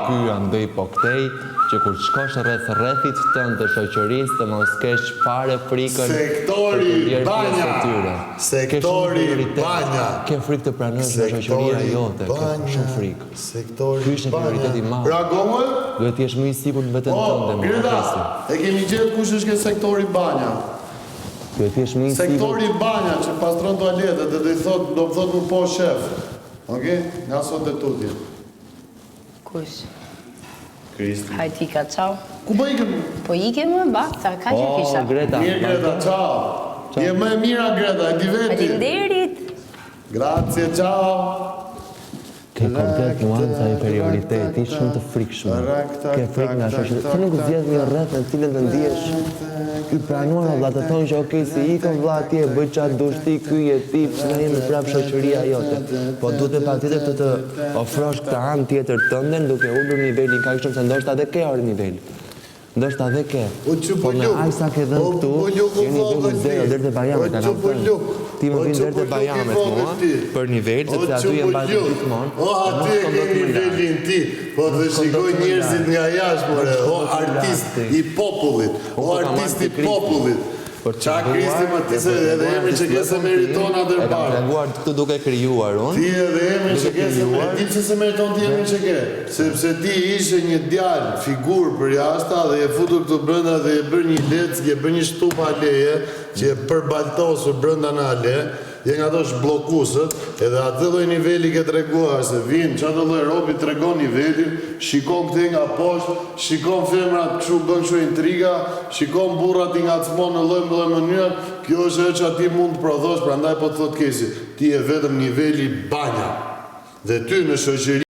ky andej po këtej, që kur shkosh rrethit tënd të shoqërisë të mos kesh fare frikën Sektori banja. Sektori banja. Ke frikë të pranosh nga shoqëria jote, ke shumë frikë. Sektori Ky është prioriteti i madh. Pra gomë? Duhet të jesh më i sigurt në veten tënde. Greta, e kemi gjetur kush është ke sektori banja. Duhet të jesh më i sigurt. Sektori banja që pastron toaletet dhe do më thot më po shef. Okej? Nga sot e tutje. Kush? Kristi. Hajti ka qau. Ku po ikem? Po ikem më bakta, ka që kisha. Greta. Mirë Greta, ciao. Je më e mira Greta, e di veti. Faleminderit. Grazie, ciao. Ke komplet nuanca inferioritetit, shumë të frikshme. Ke frikë nga shoqëria. Ti nuk zgjedh një rreth në cilën të ndihesh i pranuar, valla të thonë që okay, si ikën vlla atje, bëj çfarë dush ti, ky je ti, ne jemi prapë shoqëria jote. Po duhet patjetër të ofrosh këtë anë tjetër tënden duke ulur nivelin kaq shumë se ndoshta edhe ke orë nivel. Ndoshta edhe ke. Po me aq sa ke dhënë këtu, je niveli 0 deri te Bajame kanë thënë. Ti më vjen deri te Bajame mua për nivel, sepse aty jam bashkë gjithmonë. O aty ke nivelin ti, po të shikoj njerëzit nga jashtë, more. O artist i popullit, o artist i popullit. Qa Kristi më ti se edhe emri që ke se meriton atër E kam parë. treguar këtë duke krijuar unë. Ti edhe emri që ke se meriton, që se meriton ti emri që ke. Sepse ti ishe një djalë, figur për jashta dhe je futur këtu brenda dhe je bërë një lec, je bërë një shtupa aleje, që je përbaltosur brenda në ale, je nga to shblokusët, edhe atë lloj niveli ke treguar, se vinë, që atë lloj robi tregon nivelin, shikon këte nga poshtë, shikon femrat kështu bën kështu intriga, shikon burrat i ngacmon në lloj mënyrë, kjo është ajo që ti mund të prodhosh, prandaj po të thot Kesi, ti je vetëm niveli banja. Dhe ty në shoqëri